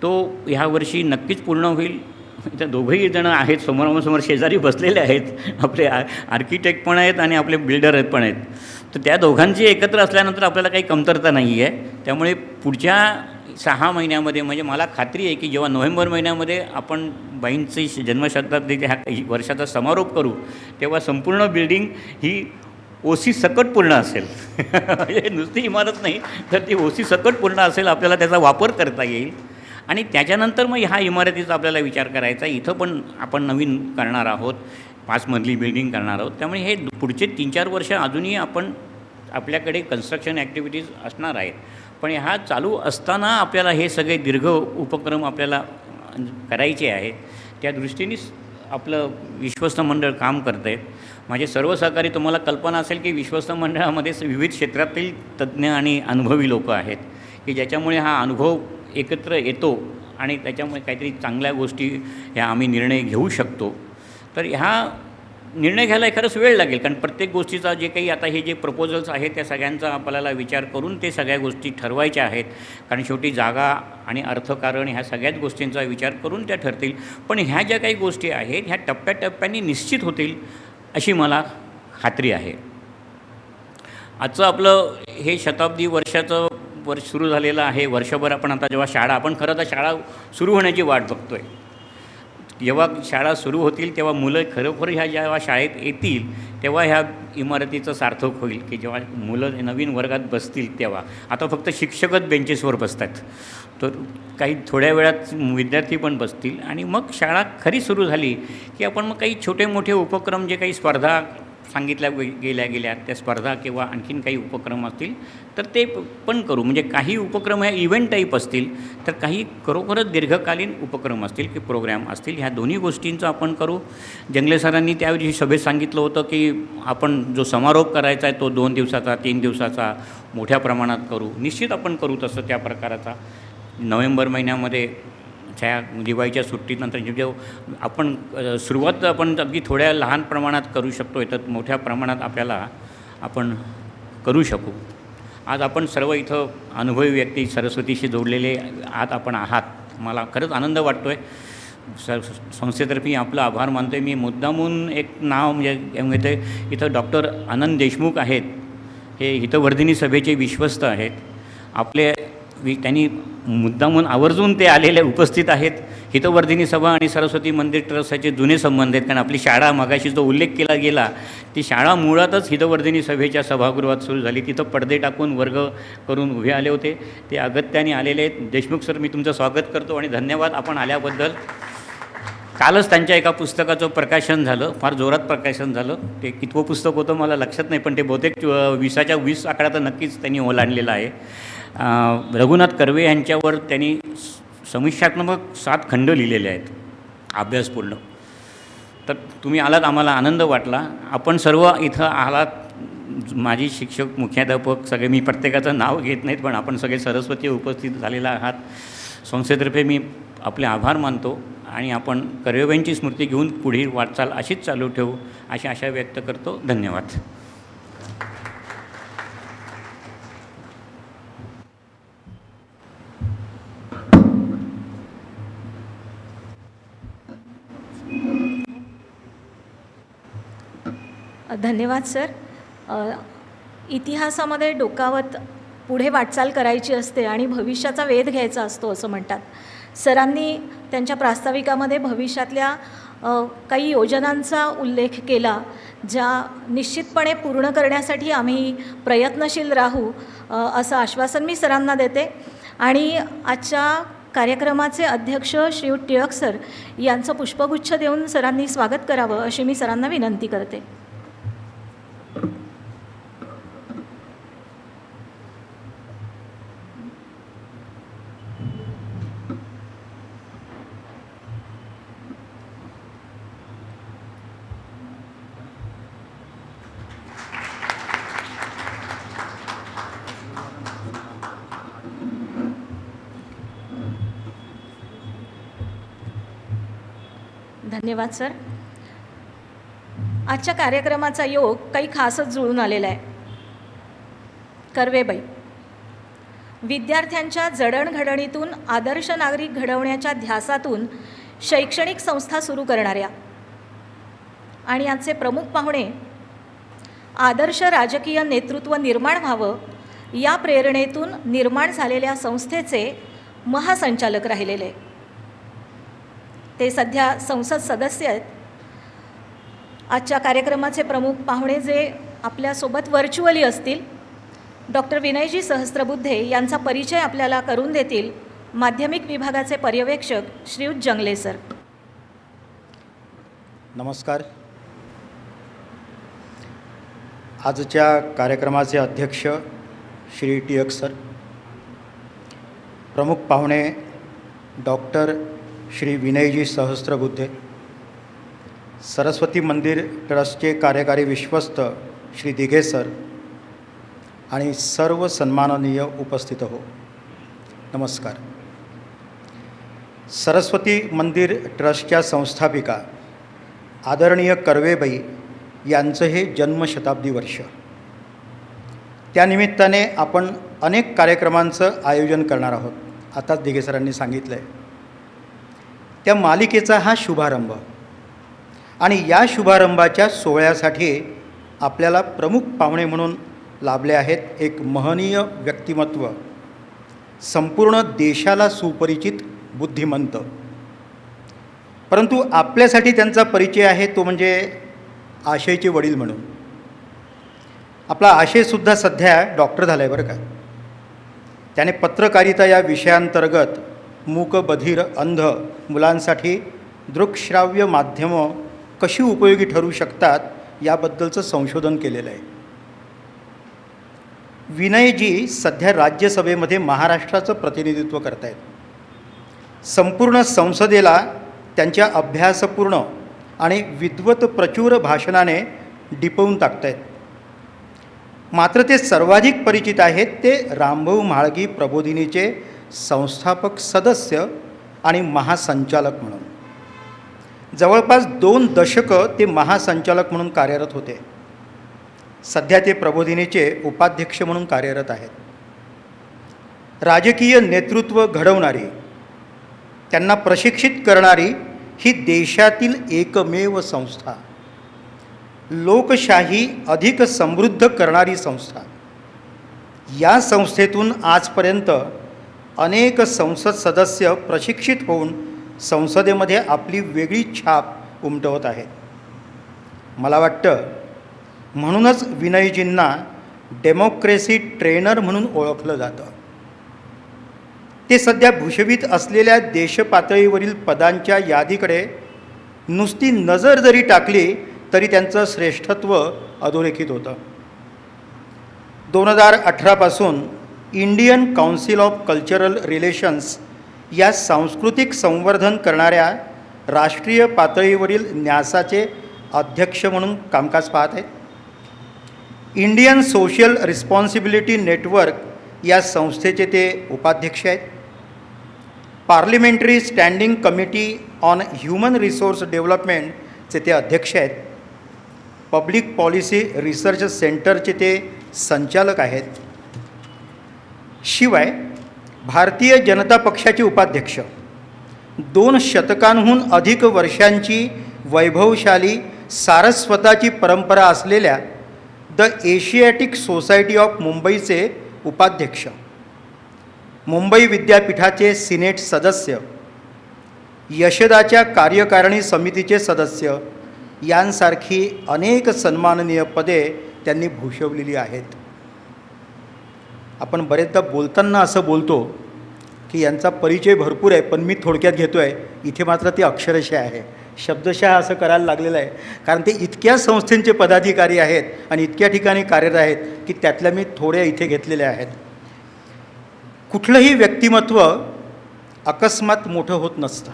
तो ह्या वर्षी नक्कीच पूर्ण होईल. इथं दोघंही जण आहेत, समोरासमोर शेजारी बसलेले आहेत, आपले आर्किटेक्ट पण आहेत आणि आपले बिल्डर पण आहेत. तर त्या दोघांची एकत्र असल्यानंतर आपल्याला काही कमतरता नाही आहे. त्यामुळे पुढच्या 6 महिन्यामध्ये म्हणजे मला खात्री आहे की जेव्हा नोव्हेंबर महिन्यामध्ये आपण बाईंची जन्मशताब्दीच्या ह्या वर्षाचा समारोप करू तेव्हा संपूर्ण बिल्डिंग ही ओसी सकट पूर्ण असेल. म्हणजे नुसती इमारत नाही तर ती ओसी सकट पूर्ण असेल, आपल्याला त्याचा वापर करता येईल. आणि त्याच्यानंतर मग ह्या इमारतीचा आपल्याला विचार करायचा. इथं पण आपण नवीन करणार आहोत, 5 मजली बिल्डिंग करणार आहोत. त्यामुळे हे पुढचे 3-4 वर्ष अजूनही आपल्याकडे कन्स्ट्रक्शन ॲक्टिव्हिटीज असणार आहेत. पण ह्या चालू असताना आपल्याला हे सगळे दीर्घ उपक्रम आपल्याला करायचे आहेत. त्या दृष्टीनेच आपलं विश्वस्त मंडळ काम करतं आहे. माझे सर्व सहकारी, तुम्हाला कल्पना असेल की विश्वस्त मंडळामध्ये विविध क्षेत्रातील तज्ज्ञ आणि अनुभवी लोक आहेत की ज्याच्यामुळे हा अनुभव एकत्र येतो आणि त्याच्यामुळे काहीतरी चांगल्या गोष्टी ह्या आम्ही निर्णय घेऊ शकतो. तर ह्या निर्णय घ्यायला खरंच वेळ लागेल, कारण प्रत्येक गोष्टीचा जे काही आता हे जे प्रपोजल्स आहेत त्या सगळ्यांचा आपल्याला विचार करून ते सगळ्या गोष्टी ठरवायच्या आहेत. कारण शेवटी जागा आणि अर्थकारण ह्या सगळ्याच गोष्टींचा विचार करून त्या ठरतील. पण ह्या ज्या काही गोष्टी आहेत ह्या टप्प्याटप्प्याने निश्चित होतील अशी मला खात्री आहे. आजचं आपलं हे शताब्दी वर्षाचं वर्ष सुरू झालेलं आहे. वर्षभर आपण आता जेव्हा आपण खरं तर शाळा सुरू होण्याची वाट बघतो आहे. जेव्हा शाळा सुरू होतील तेव्हा मुलं खरोखर जेव्हा शाळेत येतील तेव्हा ह्या इमारतीचं सार्थक होईल की जेव्हा मुलं नवीन वर्गात बसतील तेव्हा. आता फक्त शिक्षकच बेंचेसवर बसतात, तर काही थोड्या वेळात विद्यार्थी पण बसतील आणि मग शाळा खरी सुरू झाली की आपण मग काही छोटे मोठे उपक्रम, जे काही स्पर्धा सांगितल्या गेल्या त्या स्पर्धा किंवा आणखीन काही उपक्रम असतील तर ते पण करू. म्हणजे काही उपक्रम ह्या इव्हेंट टाईप असतील तर काही खरोखरच दीर्घकालीन उपक्रम असतील की प्रोग्रॅम असतील. ह्या दोन्ही गोष्टींचं आपण करू. जंगले सरांनी त्यावेळी सभेत सांगितलं होतं की आपण जो समारोप करायचा आहे तो 2 दिवसाचा 3 दिवसाचा मोठ्या प्रमाणात करू. निश्चित आपण करू तसं त्या प्रकाराचा. नोव्हेंबर महिन्यामध्ये त्या दिवाळीच्या सुट्टीनंतर जेव्हा आपण सुरुवात आपण अगदी थोड्या लहान प्रमाणात करू शकतो, तर मोठ्या प्रमाणात आपण करू शकू. आज आपण सर्व इथं अनुभवी व्यक्ती सरस्वतीशी जोडलेले आपण आहात. मला खरंच आनंद वाटतो आहे. संस्थेतर्फे आपलं आभार मानतो आहे. मी मुद्दामून एक नाव म्हणजे इथं डॉक्टर आनंद देशमुख आहेत. हे हितवर्धिनी सभेचे विश्वस्त आहेत. त्यांनी मुद्दामून आवर्जून ते आलेले उपस्थित आहेत. हितवर्धिनी सभा आणि सरस्वती मंदिर ट्रस्टचे जुने संबंध आहेत, कारण आपली शाळा मगाशी जो उल्लेख केला गेला ती शाळा मुळातच हितवर्धिनी सभेच्या सभागृहात सुरू झाली. तिथं पडदे टाकून वर्ग करून उभे आले होते. ते अगत्याने आलेले आहेत. देशमुख सर, मी तुमचं स्वागत करतो आणि धन्यवाद आपण आल्याबद्दल. कालच त्यांच्या एका पुस्तकाचं प्रकाशन झालं, फार जोरात प्रकाशन झालं. ते कितवं पुस्तक होतं मला लक्षात नाही, पण ते बहुतेक 20च्या 20 आकडा तर नक्कीच त्यांनी ओलांडलेला आहे. रघुनाथ कर्वे यांच्यावर त्यांनी समीक्षात्मक 7 खंड लिहिलेले आहेत, अभ्यासपूर्ण. तर तुम्ही आलात, आम्हाला आनंद वाटला. आपण सर्व इथं आलात, माझी शिक्षक, मुख्याध्यापक सगळे, मी प्रत्येकाचं नाव घेत नाहीत, पण आपण सगळे सरस्वती उपस्थित झालेला आहात. संस्थेतर्फे मी आपले आभार मानतो आणि आपण कर्वेबाईंची स्मृती घेऊन पुढील वाटचाल अशीच चालू ठेवू अशी आशा व्यक्त करतो. धन्यवाद. धन्यवाद सर. इतिहासामध्ये डोकावत पुढे वाटचाल करायची असते आणि भविष्याचा वेध घ्यायचा असतो असं म्हणतात. सरांनी त्यांच्या प्रास्ताविकामध्ये भविष्यातल्या काही योजनांचा उल्लेख केला, ज्या निश्चितपणे पूर्ण करण्यासाठी आम्ही प्रयत्नशील राहू असं आश्वासन मी सरांना देते. आणि आजच्या कार्यक्रमाचे अध्यक्ष श्रीयुत टिळक सर यांचं पुष्पगुच्छ देऊन सरांनी स्वागत करावं अशी मी सरांना विनंती करते. धन्यवाद सर. आजच्या कार्यक्रमाचा योग काही खासच जुळून आलेला आहे. कर्वेबाई विद्यार्थ्यांच्या जडणघडणीतून आदर्श नागरिक घडवण्याच्या ध्यासातून शैक्षणिक संस्था सुरू करणाऱ्या आणि आजचे प्रमुख पाहुणे आदर्श राजकीय नेतृत्व निर्माण व्हावं या प्रेरणेतून निर्माण झालेल्या संस्थेचे महासंचालक राहिलेले. ते सध्या संसद सदस्य आहेत. आजच्या कार्यक्रमाचे प्रमुख पाहुणे जे आपल्यासोबत व्हर्च्युअली असतील, डॉक्टर विनयजी सहस्त्रबुद्धे यांचा परिचय आपल्याला करून देतील माध्यमिक विभागाचे पर्यवेक्षक श्रीयुत जंगले सर. नमस्कार. आजच्या कार्यक्रमाचे अध्यक्ष श्री टिळक सर, प्रमुख पाहुणे डॉक्टर श्री विनयजी सहस्त्रबुद्धे, सरस्वती मंदिर ट्रस्टचे कार्यकारी विश्वस्त श्री दिघे सर आणि सर्व सन्माननीय उपस्थित हो, नमस्कार. सरस्वती मंदिर ट्रस्टच्या संस्थापिका आदरणीय कर्वेबाई यांचं हे जन्मशताब्दी वर्ष. त्यानिमित्ताने आपण अनेक कार्यक्रमांचं आयोजन करणार आहोत. आताच दिघे सरांनी सांगितलं आहे. त्या मालिकेचा हा शुभारंभ आणि या शुभारंभाच्या सोहळ्यासाठी आपल्याला प्रमुख पाहुणे म्हणून लाभले आहेत एक महनीय व्यक्तिमत्व, संपूर्ण देशाला सुपरिचित बुद्धिमंत. परंतु आपल्यासाठी त्यांचा परिचय आहे तो म्हणजे आशयचे वडील म्हणून. आपला आशयसुद्धा सध्या डॉक्टर झाला आहे बरं का. त्याने पत्रकारिता या विषयांतर्गत मूक बधिर अंध मुलांसाठी दृकश्राव्य माध्यमं कशी उपयोगी ठरू शकतात याबद्दलचं संशोधन केलेलं आहे. विनयजी सध्या राज्यसभेमध्ये महाराष्ट्राचं प्रतिनिधित्व करत आहेत. संपूर्ण संसदेला त्यांच्या अभ्यासपूर्ण आणि विद्वत प्रचूर भाषणाने डिपवून टाकत आहेत. मात्र ते सर्वाधिक परिचित आहेत ते रामभाऊ म्हाळगी प्रबोधिनीचे संस्थापक सदस्य आणि महासंचालक म्हणून. जवळपास 2 दशकं ते महासंचालक म्हणून कार्यरत होते. सध्या ते प्रबोधिनीचे उपाध्यक्ष म्हणून कार्यरत आहेत. राजकीय नेतृत्व घडवणारी, त्यांना प्रशिक्षित करणारी ही देशातील एकमेव संस्था, लोकशाही अधिक समृद्ध करणारी संस्था. या संस्थेतून आजपर्यंत अनेक संसद सदस्य प्रशिक्षित होऊन संसदेमध्ये आपली वेगळी छाप उमटवत आहेत. मला वाटतं म्हणूनच विनयजींना डेमोक्रेसी ट्रेनर म्हणून ओळखलं जातं. ते सध्या भूषवित असलेल्या देशपातळीवरील पदांच्या यादीकडे नुसती नजर जरी टाकली तरी त्यांचं श्रेष्ठत्व अधोरेखित होतं. 2018 पासून Indian council of cultural relations या सांस्कृतिक संवर्धन करणाऱ्या राष्ट्रीय पातळीवरील न्यासाचे अध्यक्ष म्हणून कामकाज पाहत आहेत. इंडियन सोशल रिस्पॉन्सिबिलिटी नेटवर्क या संस्थेचे ते उपाध्यक्ष आहेत. Parliamentary standing committee on human resource डेव्हलपमेंटचे ते अध्यक्ष आहेत. पब्लिक पॉलिसी रिसर्च सेंटरचे ते संचालक आहेत. शिवाय भारतीय जनता पक्षाचे उपाध्यक्ष, 2 शतकांहून अधिक वर्षांची वैभवशाली सारस्वताची परंपरा असलेल्या द एशियाटिक सोसायटी ऑफ मुंबईचे उपाध्यक्ष, मुंबई विद्यापीठाचे सिनेट सदस्य, यशदाच्या कार्यकारिणी समितीचे सदस्य यांसारखी अनेक सन्माननीय पदे त्यांनी भूषवलेली आहेत. आपण बरेचदा बोलताना असं बोलतो की यांचा परिचय भरपूर आहे, पण मी थोडक्यात घेतो आहे. इथे मात्र ती अक्षरशः आहे, शब्दशः असं करायला लागलेलं आहे, कारण ते इतक्या संस्थेचे पदाधिकारी आहेत आणि इतक्या ठिकाणी कार्यरत आहेत की त्यातल्या मी थोड्या इथे घेतलेल्या आहेत. कुठलंही व्यक्तिमत्व अकस्मात मोठं होत नसतं,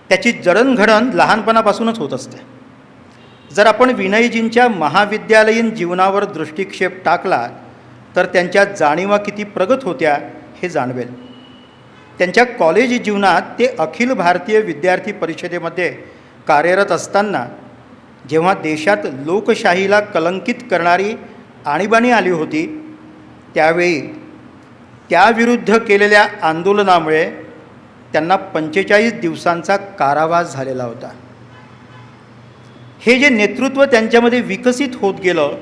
त्याची जडणघडण लहानपणापासूनच होत असते. जर आपण विनयजींच्या महाविद्यालयीन जीवनावर दृष्टिक्षेप टाकला तर त्यांच्या जाणीवा किती प्रगत होत्या हे जाणवेल. त्यांच्या कॉलेज जीवनात ते अखिल भारतीय विद्यार्थी परिषदेमध्ये कार्यरत असताना जेव्हा देशात लोकशाहीला कलंकित करणारी आणीबाणी आली होती, त्यावेळी त्याविरुद्ध केलेल्या आंदोलनामुळे त्यांना 45 दिवसांचा कारावास झालेला होता. हे जे नेतृत्व त्यांच्यामध्ये विकसित होत गेलं,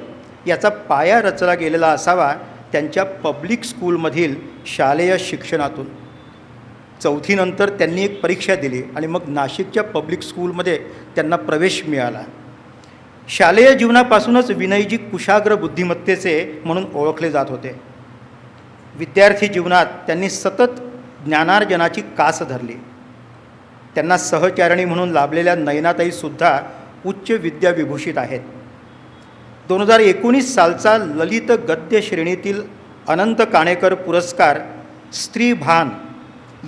याचा पाया रचला गेलेला असावा त्यांच्या पब्लिक स्कूलमधील शालेय शिक्षणातून. 4थी नंतर त्यांनी एक परीक्षा दिली आणि मग नाशिकच्या पब्लिक स्कूलमध्ये त्यांना प्रवेश मिळाला. शालेय जीवनापासूनच विनयजी कुशाग्र बुद्धिमत्तेचे म्हणून ओळखले जात होते. विद्यार्थी जीवनात त्यांनी सतत ज्ञानार्जनाची कास धरली. त्यांना सहचारिणी म्हणून लाभलेल्या नयनाताईसुद्धा उच्च विद्याविभूषित आहेत. 2019 सालचा ललित गद्य श्रेणीतील अनंत काणेकर पुरस्कार स्त्रीभान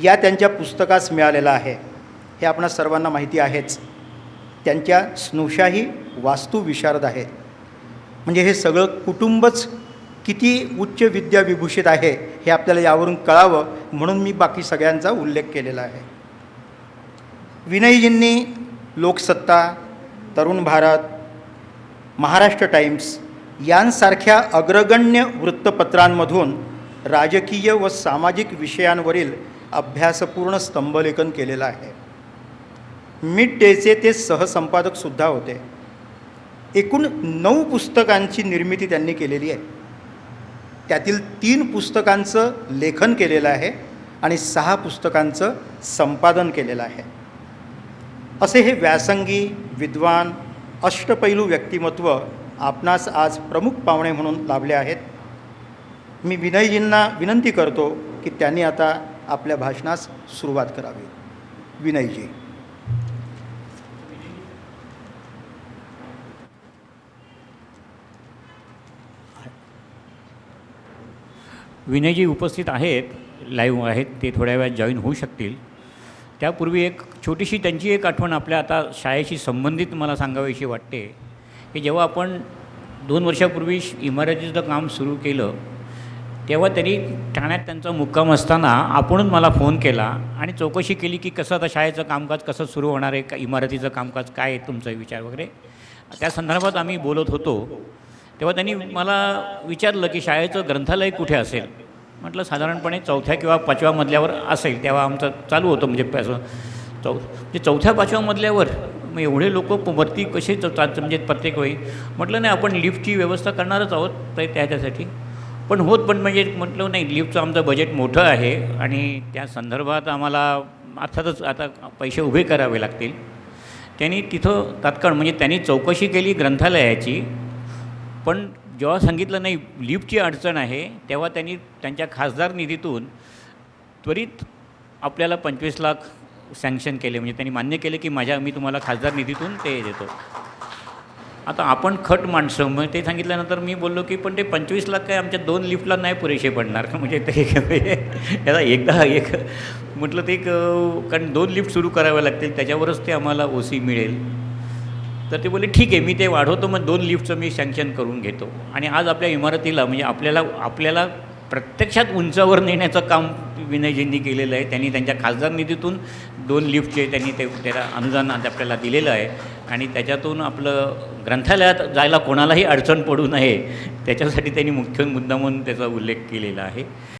या त्यांच्या पुस्तकास मिळालेला आहे, हे आपणा सर्वांना माहिती आहेच. त्यांच्या स्नुषाही वास्तुविशारद आहेत. म्हणजे हे सगळं कुटुंबच किती उच्च विद्याविभूषित आहे हे आपल्याला यावरून कळावं म्हणून मी बाकी सगळ्यांचा उल्लेख केलेला आहे. विनयजींनी लोकसत्ता, तरुण भारत, महाराष्ट्र टाइम्स यांसारख्या अग्रगण्य वृत्तपत्रांमधून राजकीय व सामाजिक विषयांवरील अभ्यासपूर्ण स्तंभलेखन केलेलं आहे. मिड डेचे ते सहसंपादकसुद्धा होते. एकूण 9 पुस्तकांची निर्मिती त्यांनी केलेली आहे. त्यातील 3 पुस्तकांचं लेखन केलेलं आहे आणि 6 पुस्तकांचं संपादन केलेलं आहे. असे हे व्यासंगी, विद्वान, अष्टपैलू व्यक्तिमत्व आपणास आज प्रमुख पाहुणे म्हणून लाभले आहेत. मी विनयजींना विनंती करतो की त्यांनी आता आपल्या भाषणास सुरुवात करावी. विनयजी. विनयजी उपस्थित आहेत, लाईव्ह आहेत, ते थोड्या वेळात जॉईन होऊ शकतील. त्यापूर्वी एक छोटीशी त्यांची एक आठवण आपल्या आता शाळेशी संबंधित मला सांगावीशी वाटते की जेव्हा आपण 2 वर्षापूर्वी इमारतीचं काम सुरू केलं तेव्हा त्यांनी ठाण्यात त्यांचा मुक्काम असताना आपणच मला फोन केला आणि चौकशी केली की कसं आता शाळेचं कामकाज कसं सुरू होणार आहे, का इमारतीचं कामकाज काय आहे तुमचा विचार वगैरे. त्या संदर्भात आम्ही बोलत होतो तेव्हा त्यांनी मला विचारलं की शाळेचं ग्रंथालय कुठे असेल. म्हटलं साधारणपणे 4थ्या किंवा 5व्या मजल्यावर असेल. तेव्हा आमचं चालू होतं म्हणजे म्हणजे 4थ्या 5व्या मजल्यावर मग एवढे लोक वरती कसे म्हणजे प्रत्येक वेळी. म्हटलं नाही, आपण लिफ्टची व्यवस्था करणारच आहोत त्याच्यासाठी. पण म्हणजे म्हटलं नाही, लिफ्टचं आमचं बजेट मोठं आहे आणि त्या संदर्भात आम्हाला अर्थातच आता पैसे उभे करावे लागतील. त्यांनी तिथं तात्काळ म्हणजे त्यांनी चौकशी केली ग्रंथालयाची. पण जेव्हा सांगितलं नाही लिफ्टची अडचण आहे तेव्हा त्यांनी त्यांच्या खासदार निधीतून त्वरित आपल्याला 25 लाख सँक्शन केले. म्हणजे त्यांनी मान्य केलं की मी तुम्हाला खासदार निधीतून ते देतो. आता आपण खट माणसं, मग ते सांगितल्यानंतर मी बोललो की पण ते 25 लाख काय आमच्या 2 लिफ्टला नाही पुरेसे पडणार का. म्हणजे ते त्याला एकदा एक म्हटलं ते कारण 2 लिफ्ट सुरू कराव्या लागतील त्याच्यावरच ते आम्हाला OC मिळेल. तर ते बोलले ठीक आहे, मी ते वाढवतो, मग 2 लिफ्टचं मी सँक्शन करून घेतो. आणि आज आपल्या इमारतीला म्हणजे आपल्याला प्रत्यक्षात उंचावर नेण्याचं काम विनयजींनी केलेलं आहे. त्यांनी त्यांच्या खासदार निधीतून 2 लिफ्टचे त्यांनी त्याला अनुदान आपल्याला दिलेलं आहे आणि त्याच्यातून आपलं ग्रंथालयात जायला कोणालाही अडचण पडू नये त्याच्यासाठी त्यांनी मुख्य मुद्दा म्हणून त्याचा उल्लेख केलेला आहे.